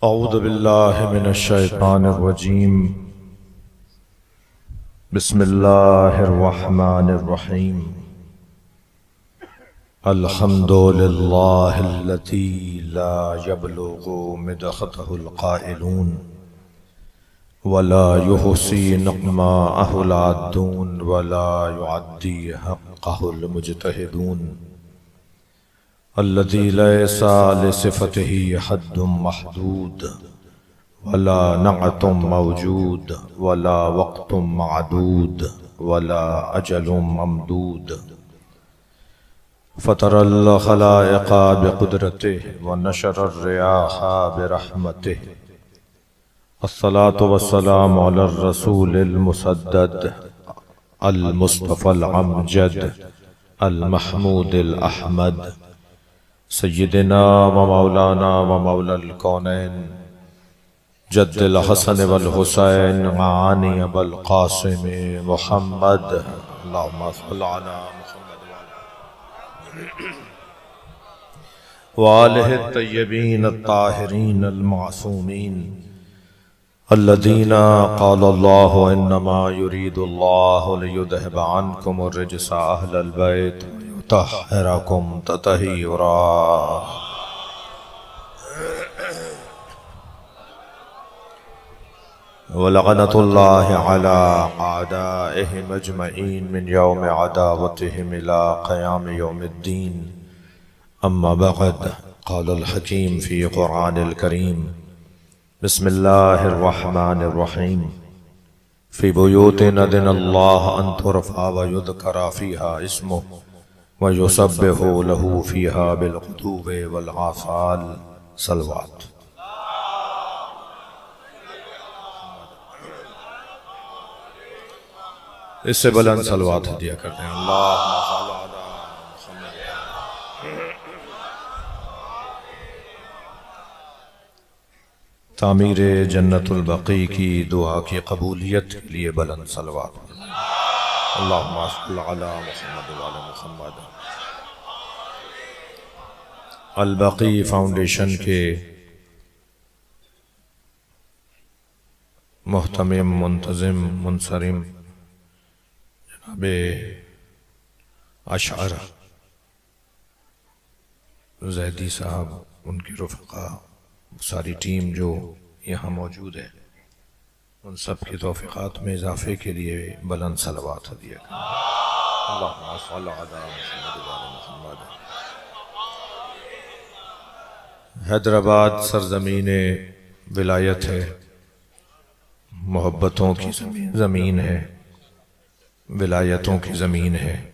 औज़ु बिल्लाहि मिनश शैतानिर रजीम। बिस्मिल्लाहिर रहमानिर रहीम। अल्हम्दुलिल्लाहिल्लज़ी ला यब्लुगु मिदहतहुल क़ाइलून वला युहसी नक़्माअहुल आद्दून वला युअद्दी हक़्क़हुल मुज्तहिदून। अल्लज़ी लैसा लिसिफ़तिही हद्दुम महदूद वला नअतुम मौजूद वला वक़्तुम मअदूद वला अजलुम ममदूद। फ़तरल ख़लाइक़ा बिक़ुदरतिही व नशरर रियाहा बिरहमतिही। अस्सलातु वस्सलामु अला रसूलिल मुसद्दद अल मुस्तफ़ल अमजद अल महमूदिल अहमद सय्यिदिना व मौलाना व मौलल कौनैन जद्दिल हसन वल हुसैन आनी अबुल क़ासिम मुहम्मद अल्लाहुम्मा सल्लि अला मुहम्मद व आलिहि तय्यबीन अत्ताहिरीन अल मासूमीन अल्लज़ीना क़ाला अल्लाहु इन्नमा युरीदुल्लाहु लियुज़हिबा अन्कुमुर रिजसा अहलल बैत व युतahhirakum तत्हीरा। वलअनतुल्लाहि अला अअदाइहिम अजमईन मिन यौमि अदावतिहिम इला क़यामि यौमिद्दीन। अम्मा बअद क़ालल हकीम फ़ी क़ुरआनिल करीम बिस्मिल्लाहिर रहमानिर रहीम। फ़ी बुयूतिन अज़िनल्लाहु अन तुरफ़अ व युज़करा फ़ीहा इस्मुहु व युसब्बिहु लहू फ़ीहा बिलग़ुदुव्वि वल आसाल। सलवात। इससे बुलंद सलवात दिया करते हैं। अल्लाहुम्मा सल्लि अला मुहम्मद। तामीरे जन्नतुल बक़ी की दुआ की कबूलियत के लिए बुलंद सलवात। अल्लाहुम्मा सल्लि अला मुहम्मद व अला मुहम्मद। अल बक़ी फाउंडेशन के मुहतमिम मुंतज़िम मुनसरिम जनाबे अशअरा ज़ैदी साहब, उनके रुफ़क़ा, सारी टीम जो यहाँ मौजूद है, उन सब की तौफ़ीक़ात में इजाफ़े के लिए बुलंद सलवात दिया। अल्लाहुम्मा सल्लि अला मुहम्मद व अला मुहम्मद। हैदराबाद सरज़मीने विलायत है, मोहब्बतों की ज़मीन है, विलायतों की ज़मीन है,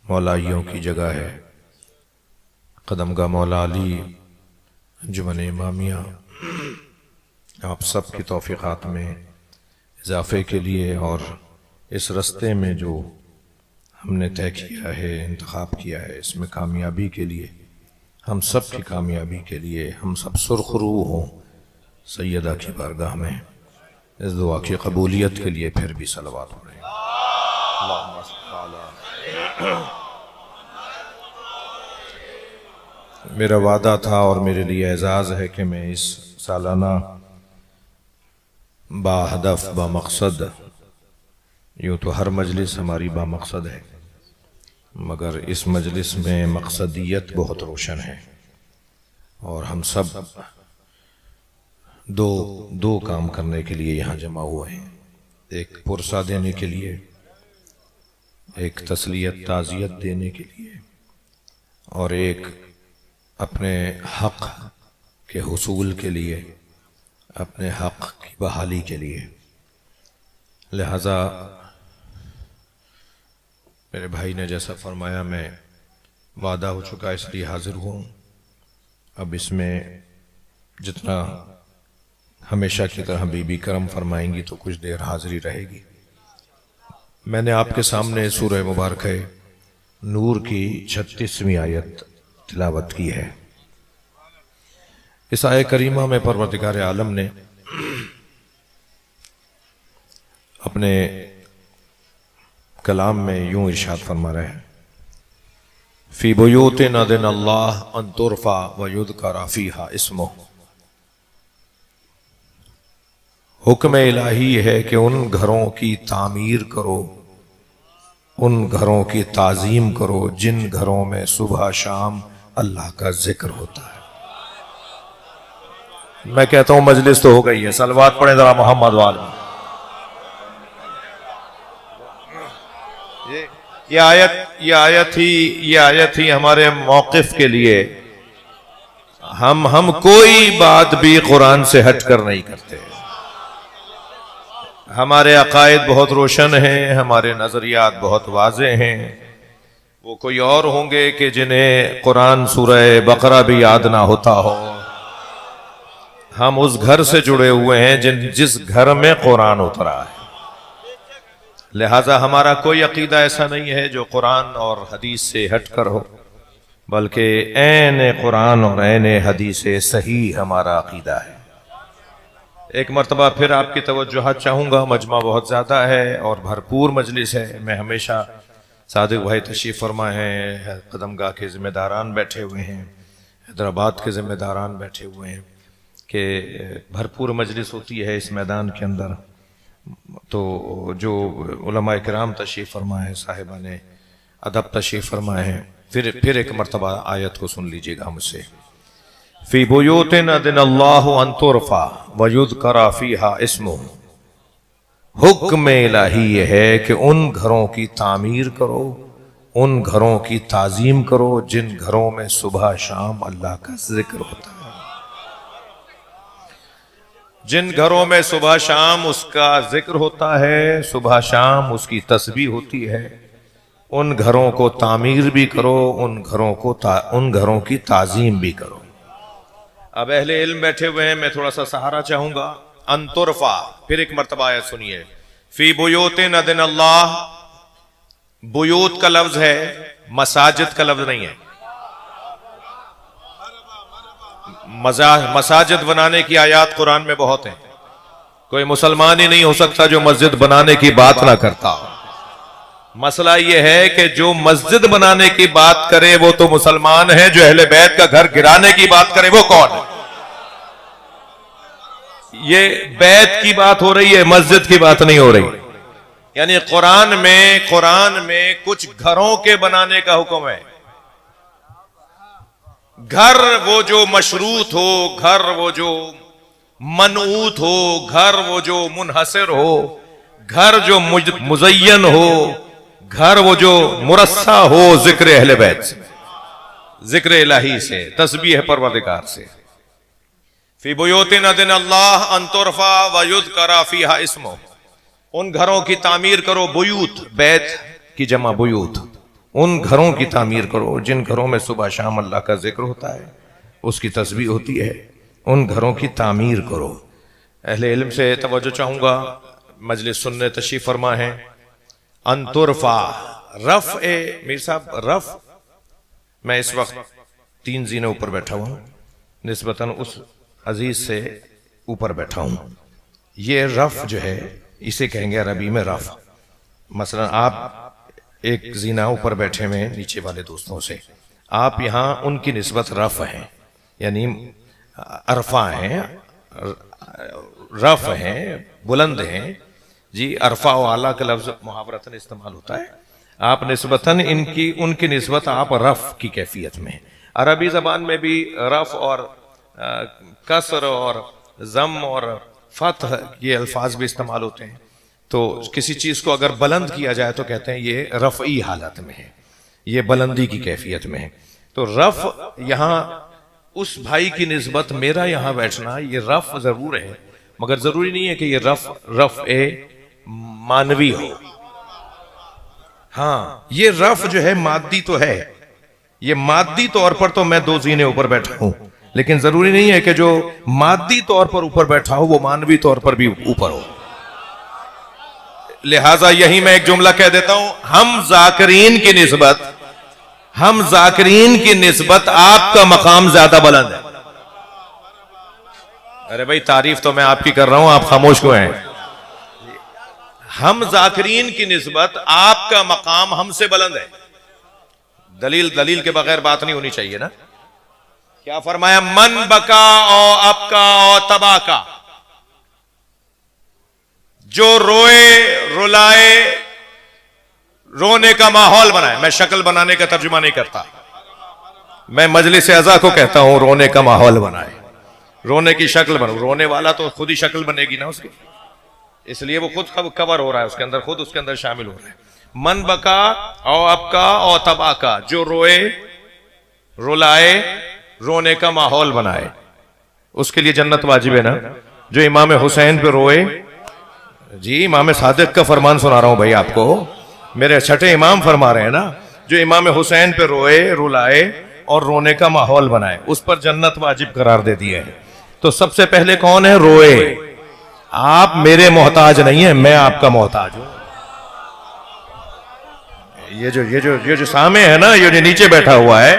मौलाइयों की जगह है। कदमगाह मौला अली अंजुमन इमामिया आप सब की तौफ़ीक़ात में इजाफ़े के लिए और इस रस्ते में जो हमने तय किया है, इंतख़ाब किया है, इसमें कामयाबी के लिए, हम सब की कामयाबी के लिए, हम सब सुरख़रू हों सैयदा की बारगाह में, इस दुआ की कबूलियत के लिए फिर भी सलवात पढ़ें। मेरा वादा था और मेरे लिए एजाज़ है कि मैं इस सालाना बाहदफ बामकसद, यूँ तो हर मजलिस हमारी बामकसद है, मगर इस मजलिस में मकसदियत बहुत रोशन है और हम सब दो काम करने के लिए यहाँ जमा हुए हैं। एक पुरसा देने के लिए, एक तसलियत ताज़ियत देने के लिए, और एक अपने हक़ के हुसूल के लिए, अपने हक़ की बहाली के लिए। लिहाजा मेरे भाई ने जैसा फरमाया, मैं वादा हो चुका इसलिए हाजिर हूँ। अब इसमें जितना हमेशा की तरह बीबी करम फरमाएंगी तो कुछ देर हाजिरी रहेगी। मैंने आपके सामने सूरह मुबारक नूर की 36वीं आयत तिलावत की है। इस आयत करीमा में परवरदिगार आलम ने अपने कलाम में यूं इरशाद फरमा रहे हैं, फ़ी बुयूतिन अज़िनल्लाहु अन तुरफ़अ व युज़करा फ़ीहा इस्मुहु। हुक्म इलाही है कि उन घरों की तामीर करो, उन घरों की ताजीम करो जिन घरों में सुबह शाम अल्लाह का जिक्र होता है। मैं कहता हूं मजलिस तो हो गई है, सलवात पढ़े जरा मोहम्मद वाल में। ये आयत ही हमारे मौक़िफ़ के लिए। हम कोई बात भी कुरान से हट कर नहीं करते। हमारे अकायद बहुत रोशन हैं, हमारे नजरियात बहुत वाज़े हैं। वो कोई और होंगे कि जिन्हें कुरान सूरह बकरा भी याद ना होता हो। हम उस घर से जुड़े हुए हैं जिस घर में कुरान उतरा है। लिहाजा हमारा कोई अकीदा ऐसा नहीं है जो कुरान और हदीस से हट कर हो, बल्कि ऐन कुरान और ऐन हदीस सही हमारा अकीदा है। एक मरतबा फिर आपकी तवज्जुह चाहूँगा, मजमा बहुत ज़्यादा है और भरपूर मजलिस है। मैं हमेशा सादिक भाई तशरीफ़ फरमा हैं, कदमगाह के ज़िम्मेदारान बैठे हुए हैं, हैदराबाद के ज़िम्मेदारान बैठे हुए हैं कि भरपूर मजलिस होती है इस मैदान के अंदर। तो जो उलमा इकराम तशरीफ़ फरमा है, साहिबा ने अदब तशरीफ़ फरमा है, फिर एक मरतबा आयत को सुन लीजिएगा मुझसे। फ़ी बुयूतिन अज़िनल्लाहु अन तुरफ़ा व युज़करा फ़ीहा इस्मुहु। हुक्म इलाही ये है कि उन घरों की तामीर करो, उन घरों की ताज़ीम करो जिन घरों में सुबह शाम अल्लाह का जिक्र होता है। जिन घरों में सुबह शाम उसका जिक्र होता है, सुबह शाम उसकी तस्बीह होती है, उन घरों को तामीर भी करो, उन घरों की ताजीम भी करो। अब अहले इल्म बैठे हुए हैं, मैं थोड़ा सा सहारा चाहूंगा। अंतुरफा, फिर एक मरतबा आयत सुनिए। फी बुयूतिन अज़िनल्लाह, बुयूत का लफ्ज है, मसाजिद का लफ्ज नहीं है। मसाजिद बनाने की आयात कुरान में बहुत है। कोई मुसलमान ही नहीं हो सकता जो मस्जिद बनाने की बात ना करता। मसला यह है कि जो मस्जिद बनाने की बात करे वो तो मुसलमान है, जो अहले बैत का घर गिराने की बात करे वो कौन है? ये बैत की बात हो रही है, मस्जिद की बात नहीं हो रही। यानी कुरान में कुछ घरों के बनाने का हुक्म है। घर वो जो मशरूत हो, घर वो जो मनऊत हो, घर वो जो मुनहसर हो, घर जो मुज़य्यन हो, घर वो जो मुरस्सा हो जिक्र अहले बैत से, जिक्र इलाही से, तस्बीह परवरदिगार से। फी बुयूतिन अज़िनल्लाह अन तुरफ़ा व युज़करा फ़ीहा इस्मुहु। उन घरों की तामीर करो, बुयूत बैत की जमा बुयूत, उन घरों की तामीर करो जिन घरों में सुबह शाम अल्लाह का जिक्र होता है, उसकी तस्बीह होती है, उन घरों की तामीर करो। अहले इल्म से तवज्जो चाहूंगा, मजलिस सुनने तशरीफ फरमा है। अंतुरफा, रफ ए मीर साहब, रफ, मैं इस वक्त 3 जीने ऊपर बैठा हुआ हूं, निस्बतन उस अजीज से ऊपर बैठा हूं। ये रफ जो है इसे कहेंगे अरबी में रफ। मसलन आप एक जीना ऊपर बैठे हुए नीचे वाले दोस्तों से, आप यहां उनकी निस्बत रफ हैं, यानी अरफा हैं, रफ हैं, बुलंद हैं जी। अरफा व आला का लफ्ज मुहावरतन इस्तेमाल होता है। आप निस्बतन उनकी निस्बत आप रफ की कैफियत में। अरबी जबान में भी रफ और कसर और जम और फतह ये अल्फाज भी इस्तेमाल होते हैं। तो किसी चीज को अगर बुलंद किया जाए तो कहते हैं ये रफ़ई हालत में है, ये बुलंदी की कैफियत में है। तो रफ यहां उस भाई की निस्बत मेरा यहां बैठना ये रफ जरूर है, मगर जरूरी नहीं है कि ये रफ ए मानवी हो। हाँ, ये रफ जो है मादी तो है, ये मादी तौर पर तो मैं 2 जीने ऊपर बैठा हूं, लेकिन जरूरी नहीं है कि जो मादी तौर पर ऊपर बैठा हो वो मानवी तौर पर भी ऊपर हो। लिहाजा यही मैं एक जुमला कह देता हूं, हम जाकिरीन की निस्बत आपका मकाम ज्यादा बुलंद है। अरे भाई, तारीफ तो मैं आपकी कर रहा हूं, आप खामोश क्यों हैं? हम जाकिरीन की निस्बत आपका मकाम हमसे बुलंद है। दलील के बगैर बात नहीं होनी चाहिए ना। क्या फरमाया? मन बका और आपका और तबा का, जो रोए रुलाए, रोने का माहौल बनाए। मैं शक्ल बनाने का तर्जुमा नहीं करता, मैं मजलिस अज़ा को कहता हूं रोने का माहौल बनाए, रोने की शक्ल बनो। रोने वाला तो खुद ही शक्ल बनेगी ना उसकी, इसलिए वो खुद कवर हो रहा है उसके अंदर, खुद उसके अंदर शामिल हो रहा है। मन बका और अबका और तबा का, जो रोए रुलाए, रोने का माहौल बनाए, उसके लिए जन्नत वाजिब है ना। जो इमाम हुसैन पे रोए, जी इमाम सादिक का फरमान सुना रहा हूं भाई आपको, मेरे छठे इमाम फरमा रहे हैं ना, जो इमाम हुसैन पे रोए रुलाए और रोने का माहौल बनाए, उस पर जन्नत वाजिब करार दे दिया है। तो सबसे पहले कौन है? रोए। आप मेरे मोहताज नहीं है, मैं आपका मोहताज हूं। ये जो सामे है ना, ये जो नीचे बैठा हुआ है,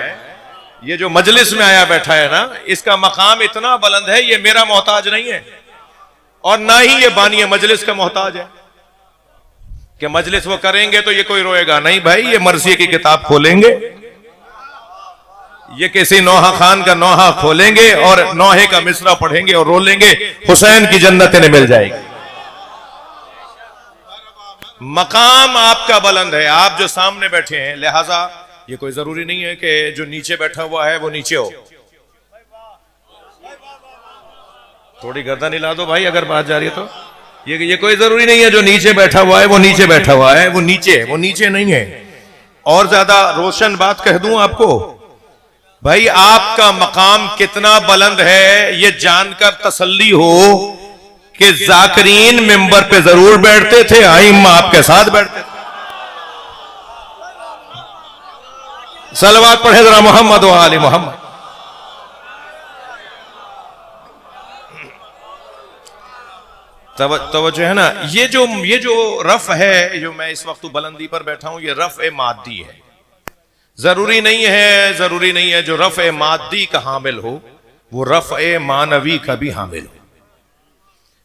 ये जो मजलिस में आया बैठा है ना, इसका मकाम इतना बुलंद है, ये मेरा मोहताज नहीं है और ना ही ये बानी मजलिस का मोहताज है कि मजलिस वो करेंगे तो ये कोई रोएगा नहीं। भाई ये मर्सी की किताब खोलेंगे, ये किसी नौहा खान का नौहा खोलेंगे और नौहे का मिसरा पढ़ेंगे और रो लेंगे, हुसैन की जन्नत इन्हें मिल जाएगी। मकाम आपका बुलंद है, आप जो सामने बैठे हैं, लिहाजा ये कोई जरूरी नहीं है कि जो नीचे बैठा हुआ है वो नीचे हो। थोड़ी गर्दन हिला दो भाई अगर बात जा रही है तो। ये कोई जरूरी नहीं है जो नीचे बैठा हुआ है वो नीचे बैठा हुआ है, वो नीचे नहीं है। और ज्यादा रोशन बात कह दूं आपको, भाई आपका मकाम कितना बुलंद है ये जानकर तसल्ली हो कि जाकिरीन मिंबर पे जरूर बैठते थे, आइम्मा आपके साथ बैठते थे। सलवात पढ़े जरा मोहम्मद व आले मोहम्मद। तवज्जो है ना। ये जो रफ है, जो मैं इस वक्त बुलंदी पर बैठा हूं, ये रफ ए मादी है। जरूरी नहीं है जो रफ ए मादी का हामिल हो वो रफ ए मानवी का भी हामिल हो।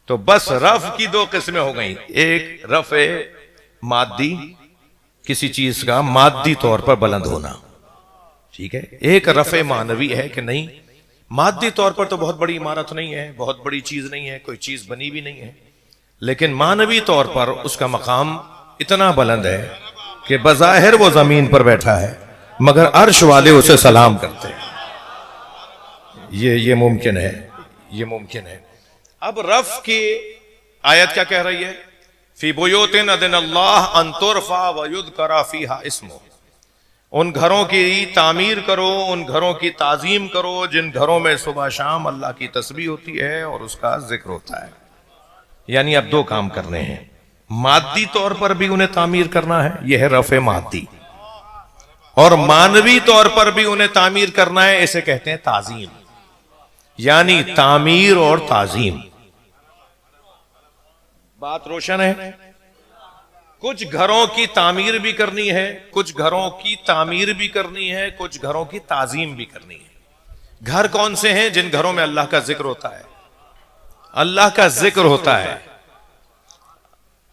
तो बस रफ की दो किस्में हो गई, एक रफ ए मादी, किसी चीज का मादी तौर पर बुलंद होना, ठीक है। एक रफ ए मानवी है कि नहीं, मादी तौर पर तो बहुत बड़ी इमारत नहीं है, बहुत बड़ी चीज नहीं है, कोई चीज बनी भी नहीं है, लेकिन मानवी तौर पर उसका मकाम इतना बुलंद है कि बज़ाहिर वो जमीन पर बैठा है मगर अर्श वाले उसे सलाम करते हैं। ये मुमकिन है। अब रफ की आयत क्या कह रही है? फी बुयूतिन अज़नल्लाह अन तुरफ़ा व युज़करा फ़ीहा इस्मुहु, उन घरों की तामीर करो, उन घरों की ताजीम करो जिन घरों में सुबह शाम अल्लाह की तस्बीह होती है और उसका जिक्र होता है। यानी अब दो काम करने हैं, मादी तौर पर भी उन्हें तामीर करना है, यह है रफ़े मादी, और मानवी तौर पर भी उन्हें तामीर करना है, इसे कहते हैं ताजीम। यानी तामीर और ताजीम, बात रोशन है। कुछ घरों की तामीर भी करनी है, कुछ घरों की तामीर भी करनी है, कुछ घरों की ताजीम भी करनी है। घर कौन से हैं? जिन घरों में अल्लाह का जिक्र होता है, अल्लाह का जिक्र होता है।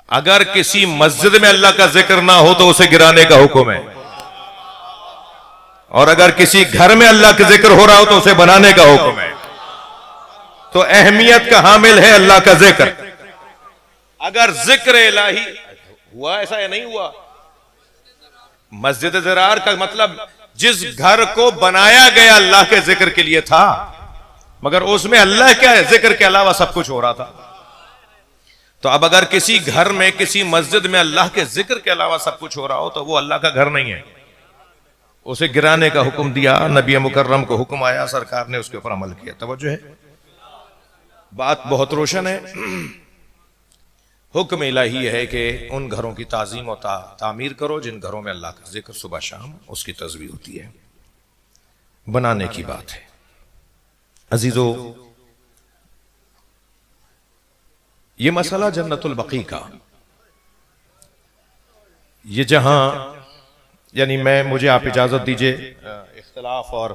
अगर किसी मस्जिद में अल्लाह का जिक्र ना हो तो उसे गिराने का हुक्म है, और अगर किसी घर में अल्लाह का जिक्र हो रहा हो तो उसे बनाने का हुक्म है। तो अहमियत का हामिल है अल्लाह का जिक्र। अगर जिक्र इलाही हुआ, ऐसा या नहीं हुआ, मस्जिद ज़रार का मतलब जिस घर को बनाया गया अल्लाह के जिक्र के लिए था, मगर उसमें अल्लाह के जिक्र के अलावा सब कुछ हो रहा था। तो अब अगर किसी घर में, किसी मस्जिद में अल्लाह के जिक्र के अलावा सब कुछ हो रहा हो तो वो अल्लाह का घर नहीं है, उसे गिराने का हुक्म दिया। नबी मुकर्रम को हुक्म आया, सरकार ने उसके ऊपर अमल किया। तवज्जो है, बात बहुत रोशन है। हुक्म इलाही है कि उन घरों की ताजीम और तामीर करो जिन घरों में अल्लाह का जिक्र सुबह शाम उसकी तस्बीह होती है। बनाने की बात है। अजीजों, ये मसला जन्नतुल बकी का, ये जहां, यानी मुझे आप इजाजत दीजिए, इख्तिलाफ और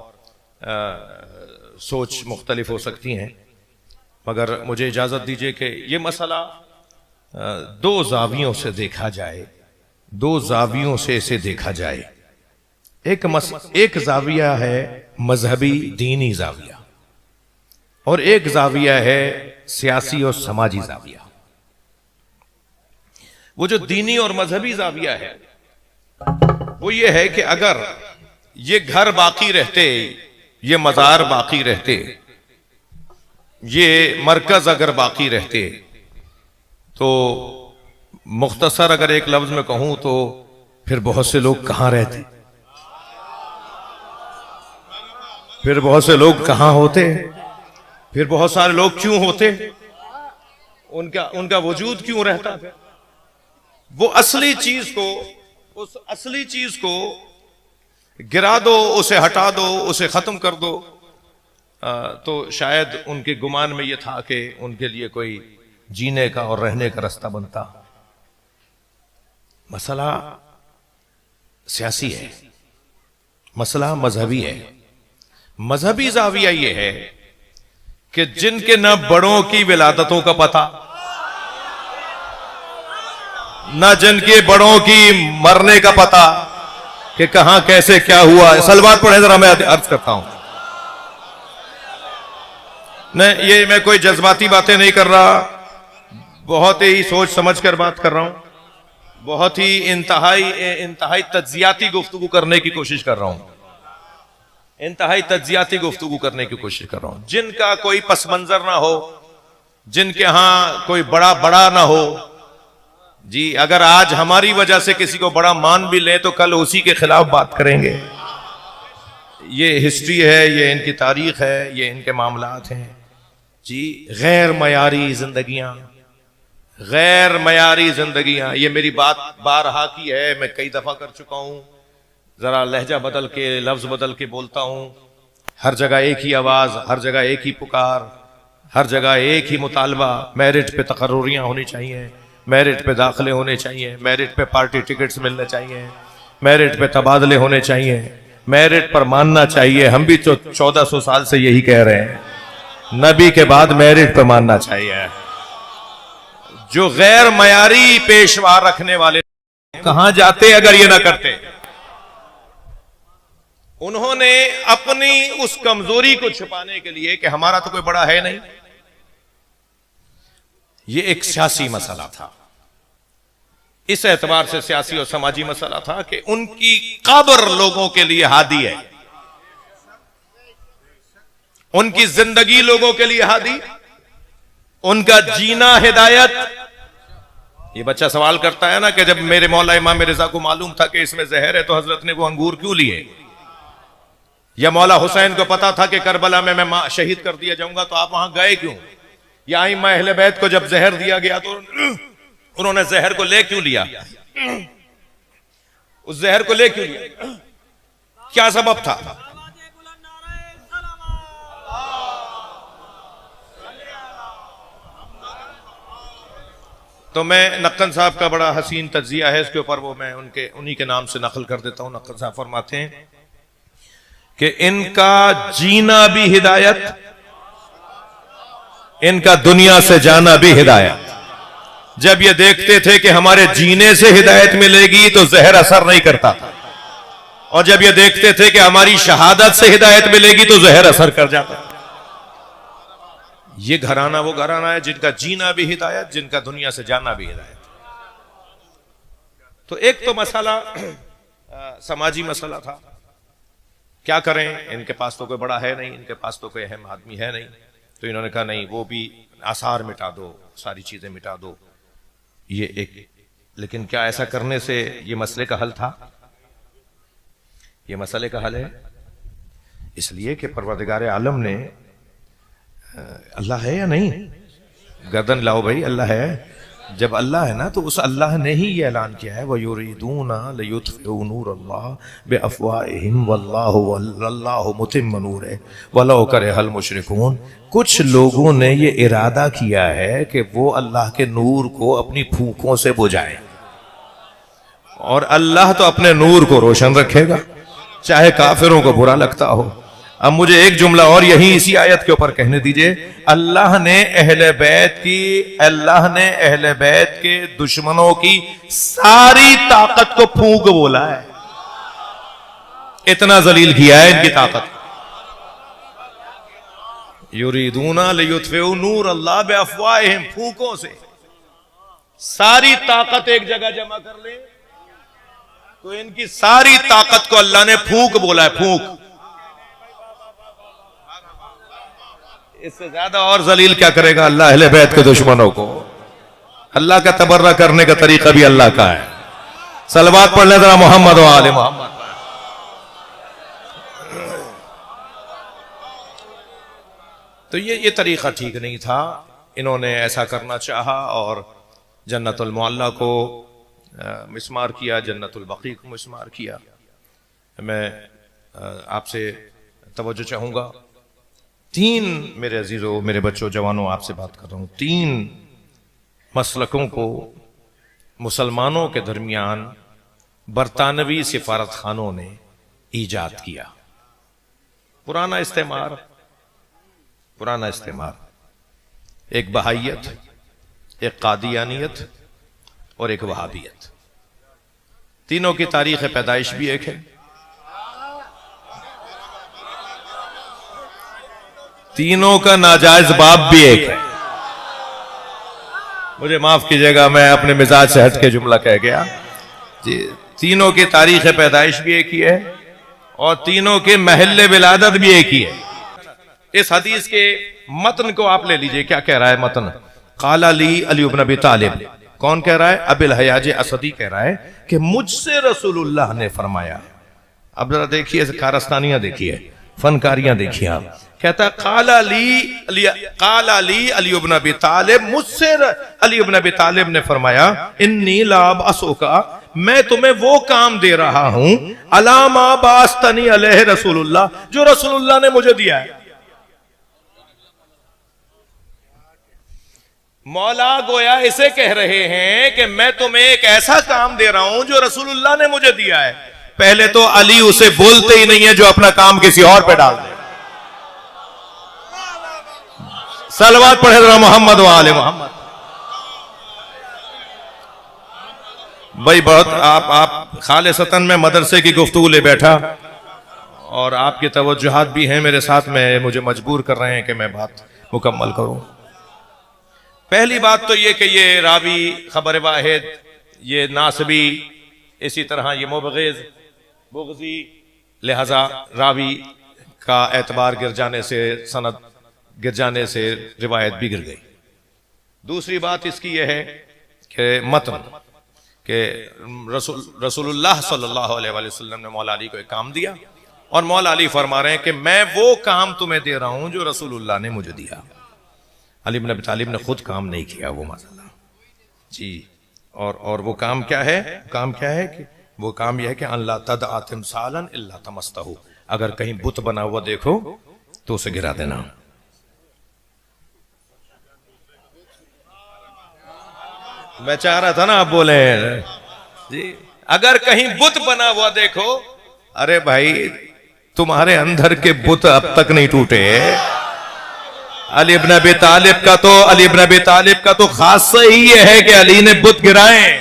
सोच मुख्तलिफ हो सकती हैं, मगर मुझे इजाजत दीजिए कि ये मसला दो जावियों से देखा जाए, दो जावियों से इसे देखा जाए। एक जाविया है मजहबी दीनी जाविया, और एक जाविया है सियासी और समाजी जाविया। वो जो दीनी और मजहबी जाविया है वो ये है कि अगर ये घर बाकी रहते, ये मज़ार बाकी रहते, ये मरकज अगर बाकी रहते, तो मुख्तसर अगर एक लफ्ज में कहूं तो फिर बहुत से लोग कहां रहते, फिर बहुत से लोग कहां होते, फिर बहुत सारे लोग क्यों होते, उनका वजूद क्यों रहता। वो असली चीज को, उस असली चीज को गिरा दो, उसे हटा दो, उसे खत्म कर दो, तो शायद उनके गुमान में यह था कि उनके लिए कोई जीने का और रहने का रास्ता बनता। मसला सियासी है, मसला मजहबी है। मजहबी जाविया यह है कि जिनके न बड़ों की विलादतों का पता, न जिनके बड़ों की मरने का पता कि कहां कैसे क्या हुआ। सलवात पढ़े जरा, मैं अर्ज करता हूं। नहीं, ये मैं कोई जज्बाती बातें नहीं कर रहा, बहुत ही सोच समझ कर बात कर रहा हूं, बहुत ही इंतहाई तज्जियाती गुफ्तगू करने की कोशिश कर रहा हूं, इंतहाई तज्जियाती गुफ्तगू करने की कोशिश कर रहा हूं। जिनका कोई पस मंजर ना हो, जिनके यहां कोई बड़ा ना हो जी, अगर आज हमारी वजह से किसी को बड़ा मान भी ले तो कल उसी के खिलाफ बात करेंगे। ये हिस्ट्री है, ये इनकी तारीख है, ये इनके मामलात हैं जी। गैर मयारी जिंदगियां, गैर मयारी जिंदगियां, ये मेरी बात बारहा की है, मैं कई दफा कर चुका हूं। जरा लहजा बदल के, लफ्ज बदल के बोलता हूं। हर जगह एक ही आवाज, हर जगह एक ही पुकार, हर जगह एक ही मुतालबा। मेरिट पे तकर्रुरियां होनी चाहिए, मेरिट पे दाखिले होने चाहिए, मेरिट पे पार्टी टिकट्स मिलने चाहिए, मेरिट पे तबादले होने चाहिए, मेरिट पर मानना चाहिए। हम भी 1400 साल से यही कह रहे हैं, नबी के बाद मेरिट पे मानना चाहिए। जो गैर मयारी पेशवा रखने वाले कहां जाते अगर ये ना करते। उन्होंने अपनी उस कमजोरी को छुपाने के लिए कि हमारा तो कोई बड़ा है नहीं, ये एक सियासी मसला था। इस एतबार से सियासी और समाजी मसला था कि उनकी कब्र लोगों के लिए हादी है, उनकी जिंदगी लोगों के लिए हादी, उनका जीना हिदायत। ये बच्चा सवाल करता है ना कि जब मेरे मौला इमाम रिज़ा को मालूम था कि इसमें जहर है तो हजरत ने वो अंगूर क्यों लिए, या मौला हुसैन को पता था कि करबला में मैं शहीद कर दिया जाऊंगा तो आप वहां गए क्यों, या इमाम अहले बैत को जब जहर दिया गया तो उन्होंने जहर को ले क्यों लिया, उस जहर को ले क्यों लिया, क्या सबब था। तो मैं नक्कन साहब का बड़ा हसीन तज्जिया है इसके ऊपर, वो मैं उन्हीं के नाम से नकल कर देता हूं। नक्कन साहब फरमाते हैं कि इनका जीना भी हिदायत, इनका दुनिया से जाना भी हिदायत। जब ये देखते थे कि हमारे जीने से हिदायत मिलेगी तो जहर असर नहीं करता था, और जब ये देखते थे कि हमारी शहादत से हिदायत मिलेगी तो जहर असर कर जाता था। ये घराना वो घराना है जिनका जीना भी हिदायत, जिनका दुनिया से जाना भी हिदायत। तो एक तो मसला समाजी मसला था, क्या करें, इनके पास तो कोई बड़ा है नहीं, इनके पास तो कोई अहम आदमी है नहीं, तो इन्होंने कहा नहीं, वो भी आसार मिटा दो, सारी चीजें मिटा दो। ये एक, लेकिन क्या ऐसा करने से ये मसले का हल था? ये मसले का हल है इसलिए कि परवरदिगार आलम ने, अल्लाह है या नहीं, गर्दन लाओ भाई, अल्लाह है। जब अल्लाह है ना तो उस अल्लाह ने ही ये ऐलान किया है, वयुरीदूना लियुत्फिउ नूरल्लाह बिअफ़वाहिहिम वल्लाहु मुतिम्मु नूरिही वलौ करिहल मुशरिकून। कुछ लोगों ने ये इरादा किया है कि वो अल्लाह के नूर को अपनी फूंकों से बुझाए, और अल्लाह तो अपने नूर को रोशन रखेगा चाहे काफिरों को बुरा लगता हो। अब मुझे एक जुमला और यही इसी आयत के ऊपर कहने दीजिए। अल्लाह ने अहले बैत के दुश्मनों की सारी ताकत को फूंक बोला है, इतना जलील किया है इनकी ताकत। युरीदूना लियुत्फिउ नूर अल्लाह बिअफ़वाहिहिम, फूंकों से सारी ताकत एक जगह जमा कर ले, तो इनकी सारी ताकत को अल्लाह ने फूंक बोला है, फूंक। इससे ज्यादा और जलील क्या करेगा अल्लाह अहले बैत के दुश्मनों को। अल्लाह का तबर्रा करने का तरीका भी अल्लाह का है। सलवात पढ़ ले जरा मोहम्मद व आले मोहम्मद। तो ये तरीका ठीक नहीं था, इन्होंने ऐसा करना चाहा और जन्नतुल मुअल्ला को मिस्मार किया, जन्नतुल बकी को मिस्मार किया। मैं आपसे तवज्जो चाहूंगा, तीन, मेरे अजीजों, मेरे बच्चों, जवानों, आपसे बात कर रहा हूं, तीन मसलकों को मुसलमानों के दरमियान बरतानवी सिफारत खानों ने ईजाद किया। पुराना इस्तेमार, एक बहाइयत, एक कादियानियत और एक वहाबियत। तीनों की तारीख पैदाइश भी एक है, तीनों का नाजायज बाप भी एक है। मुझे माफ कीजिएगा, मैं अपने मिजाज से हट के जुमला कह गया जी। तीनों की तारीख पैदाइश भी एक ही है और तीनों के महल्ले विलादत भी एक ही है। इस हदीस के मतन को आप ले लीजिए, क्या कह रहा है मतन? काला अली अली इब्न अबी तालिब। कौन कह रहा है? अबिल हयाज असदी कह रहा है कि मुझसे रसूलुल्लाह ने फरमाया। अब जरा देखिए, कारस्तानियां देखिए, फनकारियां देखिए। आप कहता है काला अली अली इब्न अबी तालिब, मुझसे अली इब्न अबी तालिब ने फरमाया, इन्नी लाब असोका, मैं तुम्हें वो काम दे रहा हूं, अलामा बास्तनी अलैहि रसूलुल्लाह, जो रसूलुल्लाह ने मुझे दिया है। मौला गोया इसे कह रहे हैं कि मैं तुम्हें एक ऐसा काम दे रहा हूं जो रसूलुल्लाह ने मुझे दिया है। पहले तो अली उसे बोलते ही नहीं है जो अपना काम किसी और पे डाल दे। सलवात पढ़े जरा मोहम्मद व आले मोहम्मद। भाई बहुत आप खालिसतन में मदरसे की गुफ्तगू ले बैठा और आपके तवज्जुहात भी हैं मेरे साथ में, मुझे मजबूर कर रहे हैं कि मैं बात मुकम्मल करूं। पहली बात तो ये कि ये रावी, खबर वाहिद, ये नासबी, इसी तरह ये मुबग़िज़, बुग़ज़ी, लिहाजा रावी का एतबार गिर जाने से, सनद गिर जाने से रिवायत भी गिर गई। दूसरी बात इसकी यह है कि मतन के रसूलुल्लाह सल्लल्लाहु अलैहि वसल्लम ने मौला अली को एक काम दिया और मौला अली फरमा रहे हैं कि मैं वो काम तुम्हें दे रहा हूं जो रसूलुल्लाह ने मुझे दिया। अली इब्न अबी तालिब ने खुद काम नहीं किया वो, माशाअल्लाह जी। और वो काम क्या है? काम क्या है कि वो काम यह है कि अल्लाह तदअ तिमसालन इल्ला तमस्तहु, अगर कहीं बुत बना हुआ देखो तो उसे गिरा देना। मैं चाह रहा था ना आप बोले जी, अगर कहीं बुत बना हुआ देखो, अरे भाई तुम्हारे अंदर के बुत अब तक नहीं टूटे। अली इब्न अबी तालिब का तो खासा ही यह है कि अली ने बुत गिराए।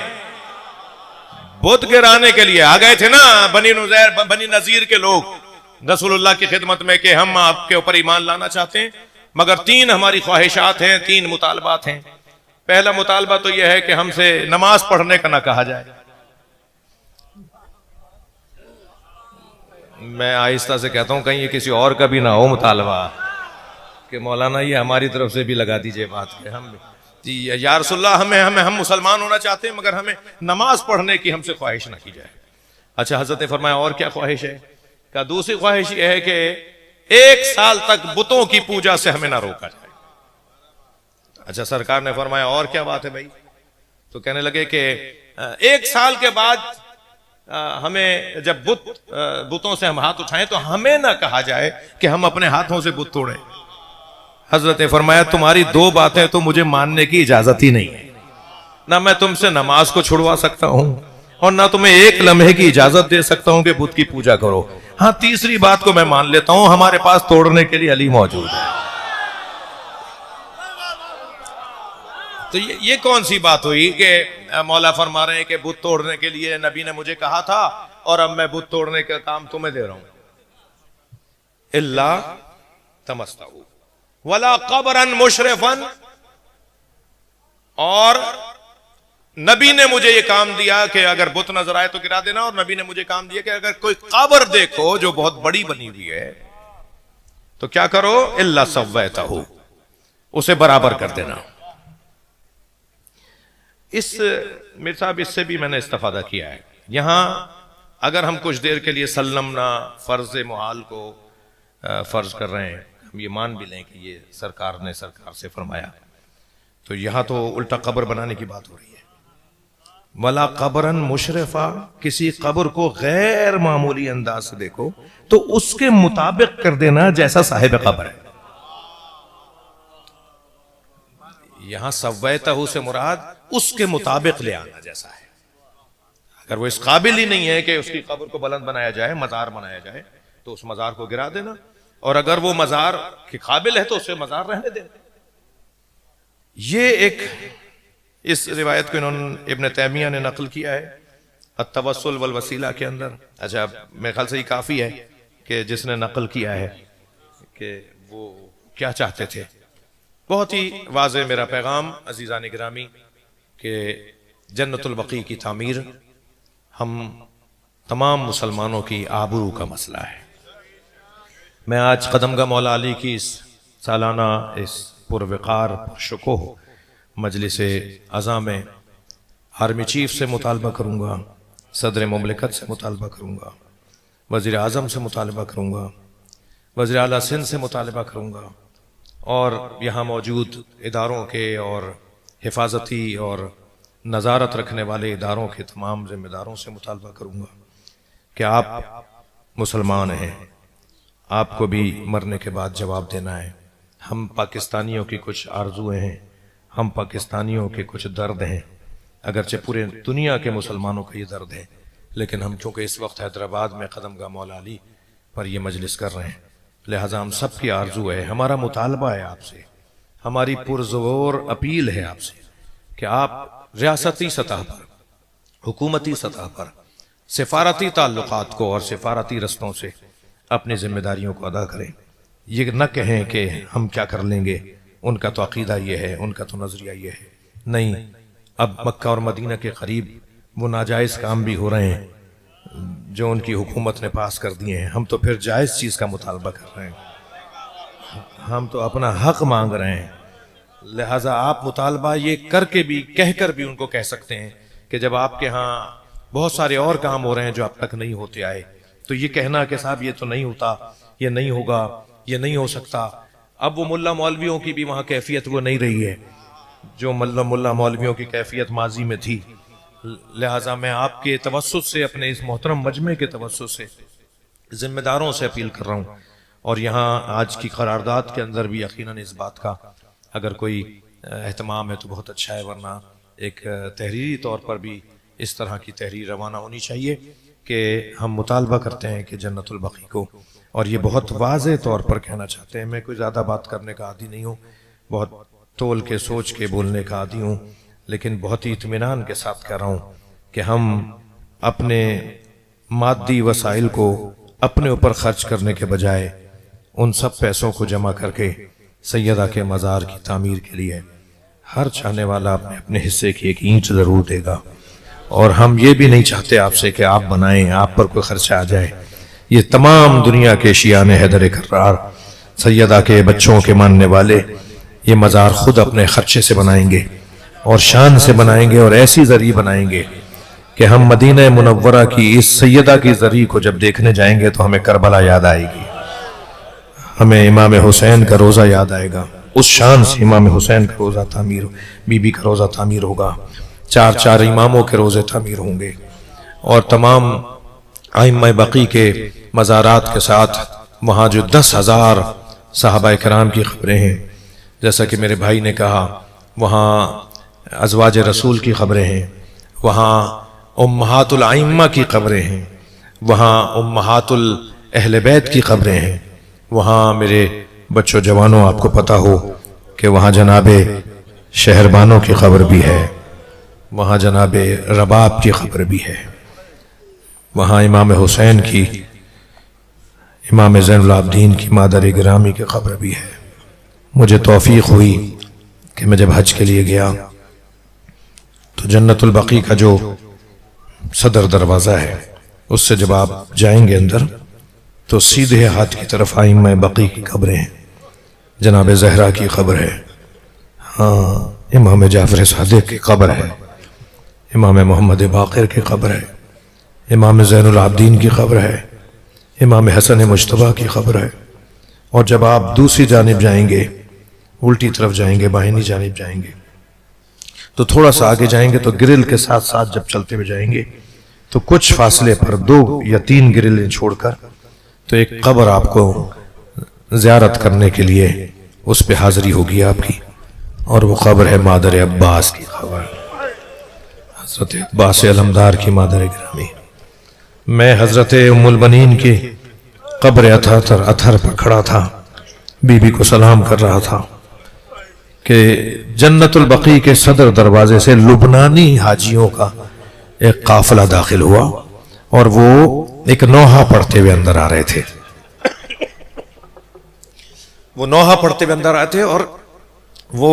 बुत गिराने के लिए आ गए थे ना बनी नजीर के लोग रसूलुल्लाह की खिदमत में कि हम आपके ऊपर ईमान लाना चाहते हैं, मगर तीन हमारी ख्वाहिशात हैं, तीन मुतालबात हैं। पहला मुतालबा तो यह है कि हमसे नमाज पढ़ने का ना कहा जाए। मैं आहिस्ता से कहता हूं कहीं ये किसी और का भी ना हो मुतालबा कि मौलाना ये हमारी तरफ से भी लगा दीजिए बात के हम जी या रसूलुल्लाह, हम मुसलमान होना चाहते हैं मगर हमें नमाज पढ़ने की हमसे ख्वाहिश ना की जाए। अच्छा, हजरत ने फरमाया और क्या ख्वाहिश है? क्या दूसरी ख्वाहिश यह है कि 1 साल तक बुतों की पूजा से हमें ना रोका जाए। अच्छा, सरकार ने फरमाया और क्या बात है भाई? तो कहने लगे कि 1 साल के बाद हमें जब बुतों से हम हाथ उठाएं तो हमें ना कहा जाए कि हम अपने हाथों से बुत तोड़ें। हजरत ने फरमाया तुम्हारी 2 बातें तो मुझे मानने की इजाजत ही नहीं है, ना मैं तुमसे नमाज को छुड़वा सकता हूं और ना तुम्हें 1 लम्हे की इजाजत दे सकता हूं कि बुत की पूजा करो। हाँ, तीसरी बात को मैं मान लेता हूं, हमारे पास तोड़ने के लिए अली मौजूद है। तो ये कौन सी बात हुई कि मौला फरमा रहे हैं कि बुत तोड़ने के लिए नबी ने मुझे कहा था और अब मैं बुत तोड़ने का काम तुम्हें दे रहा हूं। इल्ला तमस्तहु वला कब्रन मुशरफन, और नबी ने मुझे ये काम दिया कि अगर बुत नजर आए तो गिरा देना, और नबी ने मुझे काम दिया कि अगर कोई कब्र देखो जो बहुत बड़ी बनी हुई है तो क्या करो, इल्ला सव्वैतहू, उसे बराबर कर देना। इस मेरे साहब इससे भी मैंने इस्तेफादा किया है। यहां अगर हम कुछ देर के लिए सल्लमना फर्ज मुहाल को फर्ज कर रहे हैं, हम ये मान भी लें कि ये सरकार ने सरकार से फरमाया, तो यहां तो उल्टा कब्र बनाने की बात हो रही है। वला कब्रन मुशरफा, किसी कब्र को गैर मामूली अंदाज से देखो तो उसके मुताबिक कर देना जैसा साहिब कब्र है। यहां सव्वैतहू से मुराद उसके मुताबिक ले आना जैसा है। अगर वो इस काबिल ही नहीं है कि उसकी कब्र को बुलंद बनाया जाए, मजार बनाया जाए, तो उस मजार को गिरा देना, और अगर वो मजार के काबिल है तो उसे मजार रहने देना। ये एक इस रिवायत को इन्होंने इब्न तैमिया ने नकल किया है अत-तवस्सुल वल वसीला के अंदर। अच्छा, मेरे ख्याल से ये काफी है कि जिसने नकल किया है कि वो क्या चाहते थे। बहुत ही वाज़ेह मेरा पैगाम अजीज़ान गिरामी कि जन्नतुल बकी की तामीर हम तमाम मुसलमानों की आबरू का मसला है। मैं आज कदमगा मौला अली की इस सालाना इस पुरवकार पुरशुकोह मजलिस अज़ा में आर्मी चीफ से मुतालबा करूँगा, सदर मुमलिकत से मुतालबा करूँगा, वज़ीर आज़म से मुतालबा करूँगा, वज़ीर आला सिंध से मुतालबा करूँगा, और यहाँ मौजूद इदारों के और हिफाजती और नज़ारत रखने वाले इदारों के तमाम जिम्मेदारों से मुतालबा करूँगा कि आप मुसलमान हैं, आपको भी मरने के बाद जवाब देना है। हम पाकिस्तानियों की कुछ आरजुएँ हैं, हम पाकिस्तानियों के कुछ दर्द हैं, अगरचे पूरे दुनिया के मुसलमानों का ये दर्द है, लेकिन हम चूँकि इस वक्त हैदराबाद में कदमगा मौला अली पर ये मजलिस कर रहे हैं, लिहाजा हम सब की आरजू है, हमारा मुतालबा है आपसे, हमारी पुरज़ोर अपील है आपसे कि आप रियासती सतह पर, हुकूमती सतह पर सिफारती ताल्लुकात को और सिफारती रस्तों से अपनी जिम्मेदारियों को अदा करें। ये न कहें कि हम क्या कर लेंगे, उनका तो अकीदा ये है, उनका तो नजरिया ये है। नहीं, अब मक्का और मदीना के करीब वो नाजायज काम भी हो रहे हैं जो उनकी हुकूमत ने पास कर दिए हैं, हम तो फिर जायज चीज का मुतालबा कर रहे हैं, हम तो अपना हक मांग रहे हैं। लिहाजा आप मुतालबा ये करके भी, कहकर भी उनको कह सकते हैं कि जब आपके यहाँ बहुत सारे और काम हो रहे हैं जो अब तक नहीं होते आए, तो ये कहना कि साहब ये तो नहीं होता, ये नहीं होगा, ये नहीं हो सकता। अब वो मुल्ला मौलवियों की भी वहाँ कैफियत वो नहीं रही है जो मुल्ला मौलवियों की कैफियत माजी में थी। लिहाजा मैं आपके तवस्सुत से, अपने इस मोहतरम मजमे के तवस्सुत से जिम्मेदारों से अपील कर रहा हूँ, और यहाँ आज की करारदाद के अंदर भी यकीनन इस बात का अगर कोई एहतमाम है तो बहुत अच्छा है, वरना एक तहरीरी तौर पर भी इस तरह की तहरीर रवाना होनी चाहिए कि हम मुतालबा करते हैं कि जन्नतुल बकी को, और ये बहुत वाज़े तौर पर कहना चाहते हैं। मैं कोई ज़्यादा बात करने का आदी नहीं हूँ, बहुत तोल के सोच के बोलने का आदी हूँ, लेकिन बहुत ही इत्मीनान के साथ कह रहा हूँ कि हम अपने मादी वसाइल को अपने ऊपर खर्च करने के बजाय उन सब पैसों को जमा करके सैयदा के मज़ार की तामीर के लिए हर चाहने वाला अपने अपने हिस्से की एक ईंट ज़रूर देगा। और हम ये भी नहीं चाहते आपसे कि आप बनाएं, आप पर कोई खर्चा आ जाए। ये तमाम दुनिया के शियाने हैदर कर्रार, सैयदा के बच्चों के मानने वाले ये मज़ार खुद अपने खर्चे से बनाएंगे और शान से बनाएंगे, और ऐसी ज़री बनाएंगे कि हम मदीना मुनव्वरा की इस सैयदा की ज़री को जब देखने जाएंगे तो हमें करबला याद आएगी, हमें इमाम हुसैन का रोज़ा याद आएगा। उस शान से इमाम हुसैन का रोज़ा तामीर, बीबी का रोज़ा तामीर होगा, चार चार इमामों के रोज़े तामीर होंगे, और तमाम आइम्मा बकी के मज़ारात के साथ वहाँ जो 10,000 सहाबा किराम की खबरें हैं, जैसा कि मेरे भाई ने कहा, वहाँ अज़वाज रसूल की खबरें हैं, वहाँ उम्महातुल आइम्मा की खबरें हैं, वहाँ उम्महातुल अहले बैत की खबरें हैं, वहाँ मेरे बच्चों जवानों आपको पता हो कि वहाँ जनाबे शहरबानों की खबर भी है, वहाँ जनाबे रबाब की खबर भी है, वहाँ इमाम हुसैन की, इमाम ज़ैनुल आबिदीन की मादर गिरामी की खबर भी है। मुझे तौफीक हुई कि मैं जब हज के लिए गया तो जन्नतुल बकी का जो सदर दरवाज़ा है उससे जब आप जाएंगे अंदर तो सीधे हाथ की तरफ आइम्मा बकी की कब्रें हैं। जनाब ज़हरा की कब्र है, हाँ इमाम जाफर सादिक की कब्र है, इमाम मोहम्मद बाक़िर की कब्र है, इमाम ज़ैनुल आबदीन की कब्र है, इमाम हसन मुज्तबा की कब्र है। और जब आप दूसरी जानिब जाएंगे, उल्टी तरफ जाएंगे, बाहिनी जानिब जाएंगे, तो थोड़ा सा आगे जाएंगे तो ग्रिल के साथ साथ जब चलते हुए जाएंगे तो कुछ फासले पर 2 या 3 ग्रिलें छोड़कर तो एक कब्र आपको ज़ियारत करने के लिए उस पे हाजिरी होगी आपकी, और वो कब्र है मादर अब्बास की कब्र, हज़रत अब्बास अलमदार की मादर गिरामी। मैं हज़रत उम्मुल बनीन की कब्र अथर पर खड़ा था, बीबी को सलाम कर रहा था कि जन्नतुल बकी के सदर दरवाजे से लुबनानी हाजियों का एक काफिला दाखिल हुआ और वो एक नौहा पढ़ते हुए अंदर आ रहे थे। वो नौहा पढ़ते हुए अंदर आए थे और वो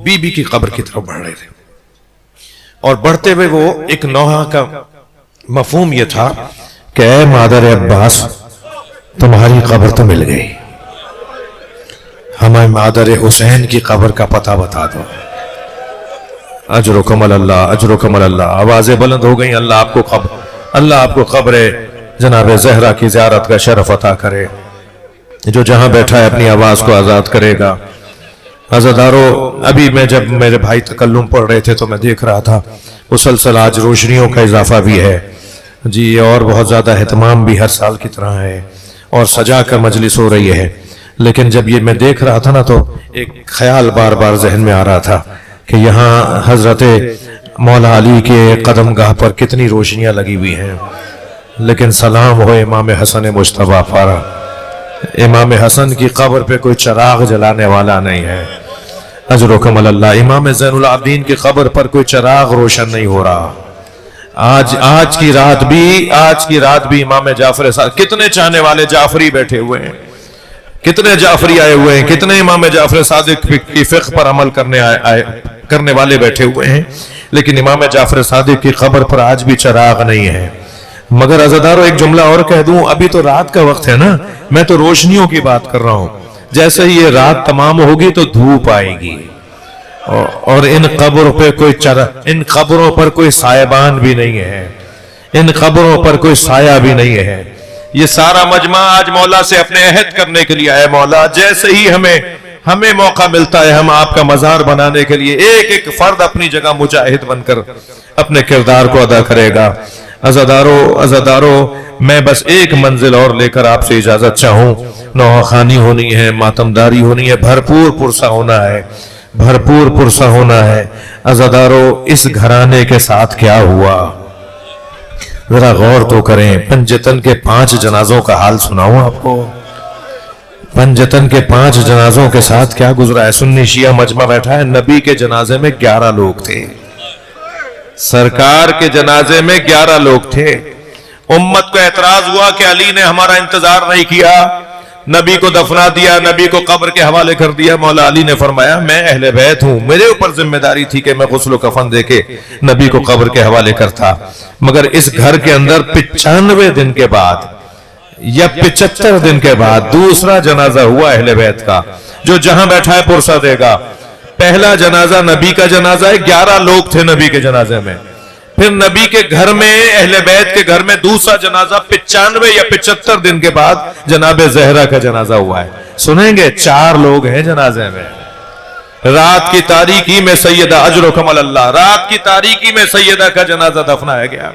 बीबी की कब्र की तरफ बढ़ रहे थे, और बढ़ते हुए वो एक नौहा का मफहूम ये था कि ऐ मादर अब्बास तुम्हारी कब्र तो मिल गई, हमें मादर हुसैन की कब्र का पता बता दो। अजरुकम अल्लाह, अजरुकम अल्लाह, आवाजें बुलंद हो गई। अल्लाह आपको कब्र जनाब ज़हरा की ज़ियारत का शरफ अता करे। जो जहां बैठा है अपनी आवाज को आजाद करेगा। अज़ादारो, अभी मैं जब मेरे भाई तकल्लुम पढ़ रहे थे तो मैं देख रहा था मुसलसल आज रोशनियों का इजाफा भी है जी, और बहुत ज्यादा एहतमाम भी हर साल की तरह है और सजा कर मजलिस हो रही है। लेकिन जब ये मैं देख रहा था ना तो एक ख्याल बार बार जहन में आ रहा था कि यहाँ हजरत मौला अली के कदमगाह पर कितनी रोशनियां लगी हुई हैं, लेकिन सलाम हो इमाम हसन मुज्तबा पर, इमाम हसन की कब्र पे कोई चिराग जलाने वाला नहीं है। अजरुकम अल्लाह, इमाम ज़ैनुल आबदीन की कब्र पर कोई चिराग रोशन नहीं हो रहा। आज की रात भी इमाम जाफर सादिक, कितने चाहने वाले जाफरी बैठे हुए हैं, कितने जाफरी आए हुए हैं, कितने इमाम जाफर सादिक की फ़िक़्ह पर अमल करने वाले बैठे हुए हैं, लेकिन इमाम जाफर सादिक की कब्र पर आज भी चिराग नहीं है। मगर अज़ादारों, एक जुमला और कह दूं, अभी तो रात का वक्त है ना, मैं तो रोशनियों की बात कर रहा हूं। जैसे ही ये रात तमाम होगी तो धूप आएगी और इन कब्रों पर कोई सायबान भी नहीं है, इन कब्रों पर कोई साया भी नहीं है। ये सारा मजमा आज मौला से अपने अहद करने के लिए आया। मौला, जैसे ही हमें मौका मिलता है हम आपका मजार बनाने के लिए एक एक फर्द अपनी जगह मुजाहिद बनकर अपने किरदार को अदा करेगा। अज़ादारो, मैं बस एक मंजिल और लेकर आपसे इजाजत चाहूं। नौखानी होनी है, मातमदारी होनी है, भरपूर पुरसा होना है, भरपूर पुरसा होना है। अज़ादारो, इस घराने के साथ क्या हुआ जरा गौर तो करें। पंजतन के 5 जनाजों का हाल सुनाऊं आपको। पंजतन के 5 जनाजों के साथ क्या गुजरा है। सुन्नी शिया मजमा बैठा है, नबी के जनाजे में 11 लोग थे, सरकार के जनाजे में 11 लोग थे। उम्मत को एतराज हुआ कि अली ने हमारा इंतजार नहीं किया, नबी को दफना दिया, नबी को कब्र के हवाले कर दिया। मौला अली ने फरमाया, मैं अहले बैत हूं, मेरे ऊपर जिम्मेदारी थी कि मैं गुस्ल कफन देके नबी को कब्र के हवाले करता। मगर इस घर के अंदर 95 दिन के बाद या 75 दिन के बाद दूसरा जनाजा हुआ अहले बैत का, जो जहां बैठा है पुरसा देगा। पहला जनाजा नबी का जनाजा है, 11 लोग थे नबी के जनाजे में। फिर नबी के घर में, अहले बैत के घर में दूसरा जनाजा 95 या 75 दिन के बाद जनाब ज़हरा का जनाजा हुआ है। सुनेंगे, 4 लोग हैं जनाजे में। रात की तारीकी में सैयदा, अजरुकम अल्लाह, रात की तारीकी में सैयदा का जनाजा दफनाया गया।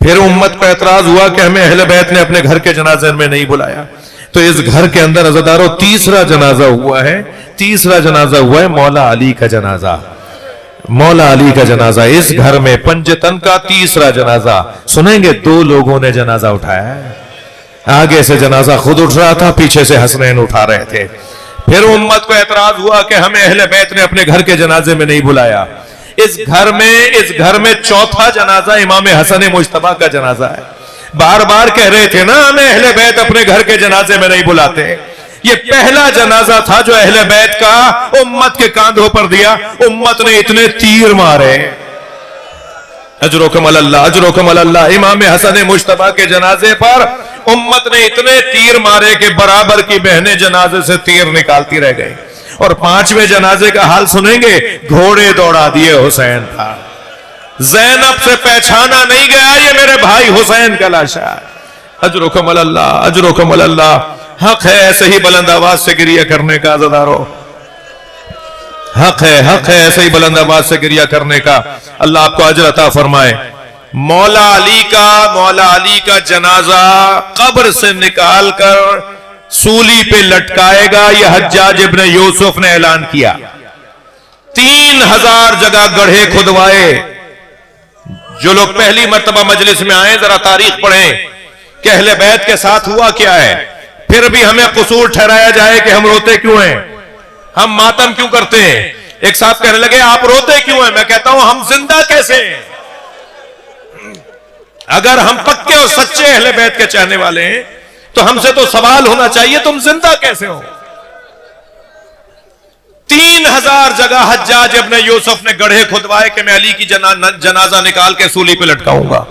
फिर उम्मत को एतराज हुआ कि हमें अहले बैत ने अपने घर के जनाजे में नहीं बुलाया, तो इस घर के अंदर अज़ादारों तीसरा जनाजा हुआ है। तीसरा जनाजा हुआ है मौला अली का जनाजा। मौला अली का जनाजा, इस घर में पंजतन का तीसरा जनाजा। सुनेंगे, 2 लोगों ने जनाजा उठाया है। आगे से जनाजा खुद उठ रहा था, पीछे से हसनैन उठा रहे थे। फिर उम्मत को एतराज हुआ कि हमें अहले बैत ने अपने घर के जनाजे में नहीं बुलाया। इस घर में चौथा जनाजा इमाम हसन मुज्तबा का जनाजा है। बार बार कह रहे थे ना, हमें अहले बैत अपने घर के जनाजे में नहीं बुलाते। ये पहला जनाजा था जो अहले बैत का उम्मत के कांधों पर दिया। उम्मत ने इतने तीर मारे, अजरुकुम अल्लाह, अजरुकुम अल्लाह। इमाम हसन मुश्तबा के जनाजे पर उम्मत ने इतने तीर मारे कि बराबर की बहनें जनाजे से तीर निकालती रह गई। और 5वें जनाजे का हाल सुनेंगे, घोड़े दौड़ा दिए हुसैन था। ज़ैनब से पहचाना नहीं गया ये मेरे भाई हुसैन का लाशा। अजरुकुम अल्लाह, अजरुकुम अल्लाह। हक है ऐसे ही बुलंद आवाज से गिरिया करने का अज़ादारो, हक है ऐसे ही बुलंद आवाज से गिरिया करने का। अल्लाह आपको अजर अता फरमाए। मौला अली का जनाजा कब्र से निकाल कर सूली पे लटकाएगा, यह हज्जाज इब्न यूसुफ ने ऐलान किया। 3000 जगह गड्ढे खुदवाए। जो लोग पहली मर्तबा मजलिस में आए जरा तारीख पढ़ें कि अहले बैत के साथ हुआ क्या है, फिर भी हमें कसूर ठहराया जाए कि हम रोते क्यों हैं, हम मातम क्यों करते हैं। एक साहब कहने लगे आप रोते क्यों हैं, मैं कहता हूं हम जिंदा कैसे हैं। अगर हम पक्के और सच्चे अहले बैत के चाहने वाले हैं तो हमसे तो सवाल होना चाहिए तुम जिंदा कैसे हो। 3000 जगह हज्जाज इब्न यूसुफ ने गड्ढे खुदवाए कि मैं अली की जनाजा निकाल के सूली पे लटकाऊंगा।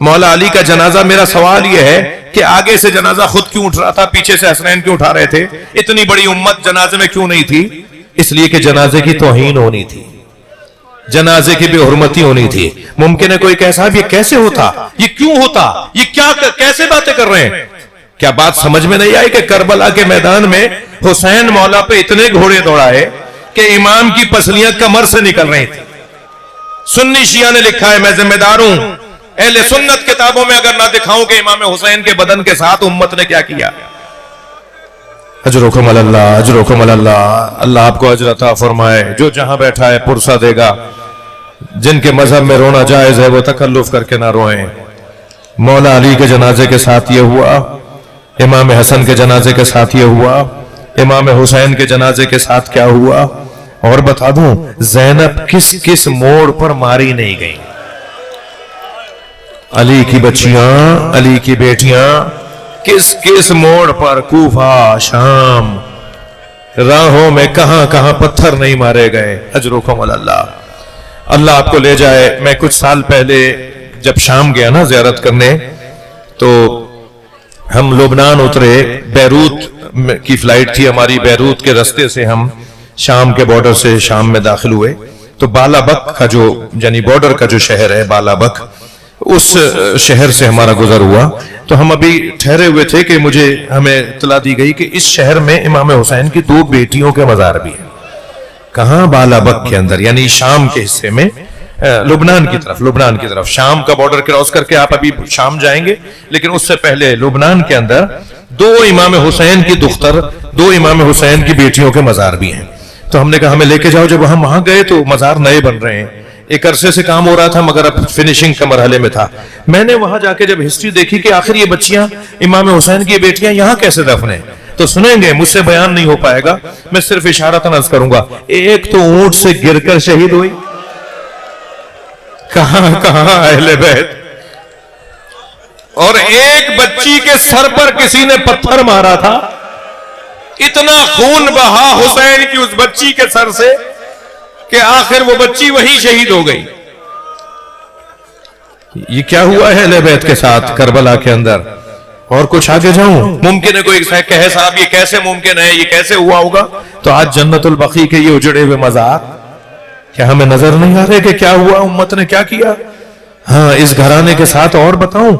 मौला अली का जनाजा, मेरा सवाल यह है कि आगे से जनाजा खुद क्यों उठ रहा था, पीछे से हसनैन क्यों उठा रहे थे। इतनी बड़ी उम्मत जनाजे में क्यों नहीं थी? इसलिए कि जनाजे की तौहीन होनी थी, जनाजे की बेहुरमती होनी थी। मुमकिन है कोई कहे साहब ये कैसे होता, ये क्यों होता, ये क्या कैसे बातें कर रहे हैं। क्या बात समझ में नहीं आई कि करबला के मैदान में हुसैन मौला पे इतने घोड़े दौड़ाए कि इमाम की पसलियां कमर से निकल रही थी। सुन्नी शिया ने लिखा है, मैं जिम्मेदार हूं, अहले सुन्नत किताबों में अगर ना दिखाऊं कि इमाम हुसैन के बदन के साथ उम्मत ने क्या किया। अजरुकुम अल्लाह, अजरुकुम अल्लाह। अल्लाह आपको अजर अता फरमाए। जो जहां बैठा है पुरसा देगा। जिनके मजहब में रोना जायज है वो तकल्लुफ करके ना रोएं। मौला अली के जनाजे के साथ ये हुआ, इमाम हसन के जनाजे के साथ ये हुआ, इमाम हुसैन के जनाजे के साथ क्या हुआ। और बता दूं ज़ैनब किस किस मोड़ पर मारी नहीं गई। अली की बच्चियां, अली की बेटियां किस किस मोड़ पर, कूफा, शाम, राहों में कहां कहां पत्थर नहीं मारे गए। अजरुकुम अल्लाह। अल्लाह आपको ले जाए। मैं कुछ साल पहले जब शाम गया ना ज़ियारत करने, तो हम लुबनान उतरे। बैरूत की फ्लाइट थी हमारी, बैरूत के रास्ते से हम शाम के बॉर्डर से शाम में दाखिल हुए। तो बालाबक का जो यानी बॉर्डर का जो शहर है बालाबक, उस शहर से हमारा गुजर हुआ। तो हम अभी ठहरे हुए थे कि हमें इत्तला दी गई कि इस शहर में इमाम हुसैन की 2 बेटियों के मजार भी हैं। कहां? बालाबक के अंदर, यानी शाम के हिस्से में, लुबनान की तरफ। शाम का बॉर्डर क्रॉस करके आप अभी शाम जाएंगे, लेकिन उससे पहले लुबनान के अंदर 2 इमाम हुसैन की दुख्तर, 2 इमाम हुसैन की बेटियों के मजार भी हैं। तो हमने कहा हमें लेके जाओ। जब हम वहां गए तो मजार नए बन रहे हैं, एक अरसे से काम हो रहा था मगर अब फिनिशिंग के मरहले में था। मैंने वहां जाके जब हिस्ट्री देखी कि आखिर ये बच्चियां, इमाम हुसैन की बेटियां यहां कैसे दफन है, तो सुनेंगे, मुझसे बयान नहीं हो पाएगा, मैं सिर्फ इशारतन अर्ज करूंगा। एक तो ऊंट से गिरकर शहीद हुई, कहां कहां अहले बैत, और एक बच्ची के सर पर किसी ने पत्थर मारा था। इतना खून बहा हुसैन की उस बच्ची के सर से कि आखिर वो बच्ची वहीं शहीद हो गई। ये क्या हुआ है अहले बैत के साथ करबला के अंदर। और कुछ आगे जाऊं, मुमकिन है कोई कहे साहब ये कैसे मुमकिन है, ये कैसे हुआ होगा। तो आज जन्नतुल बकी के ये उजड़े हुए मजार क्या हमें नजर नहीं आ रहे कि क्या हुआ, उम्मत ने क्या किया। हाँ, इस घराने के साथ और बताऊं,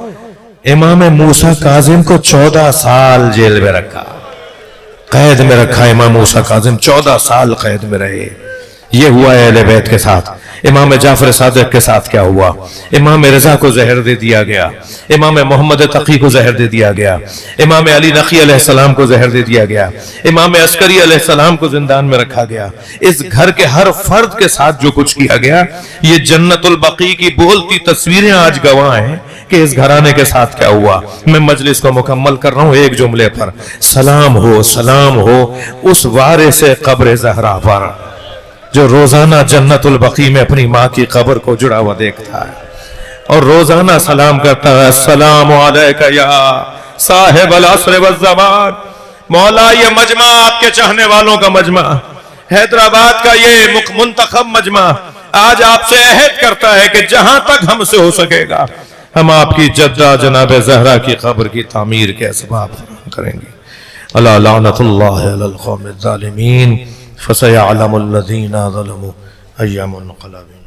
इमाम मूसा काजिम को 14 साल जेल में रखा, कैद में रखा। इमाम मूसा काजिम 14 साल कैद में रहे। ये हुआ है अहले बैत के साथ। इमाम जाफर सादिक के साथ क्या हुआ? इमाम रजा को जहर दे दिया गया, इमाम मोहम्मद तकी को जहर दे दिया गया, इमाम अली नकी अलैहिस्सलाम को जहर दे दिया गया, इमाम अस्करी अलैहिस्सलाम को जिंदान में रखा गया। इस घर के हर फर्द के साथ जो कुछ किया गया, ये जन्नतुल बकी की बोलती तस्वीरें आज गवाह हैं कि इस घराने के साथ क्या हुआ। मैं मजलिस को मुकम्मल कर रहा हूं एक जुमले पर, सलाम हो उस वारिस कब्र ज़हरा पर जो रोजाना जन्नतुल बकी में अपनी माँ की कब्र को जुड़ा हुआ देखता है और रोजाना सलाम करता है, अस्सलामु अलैका या साहिबल अस्र वज़्ज़मान। मौला, ये मजमा आपके चाहने वालों का मजमा, हैदराबाद का ये मुंतखब मजमा आज आपसे अहद करता है कि जहां तक हमसे हो सकेगा हम आपकी जद्दा जनाब ज़हरा की कब्र की तामीर के असबाब फराहम करेंगे। अला लानतुल्लाहि अलल कौमिज़ ज़ालिमीन फसयअलमुल्लज़ीना ज़लमू अय्या मुनक़लबिन।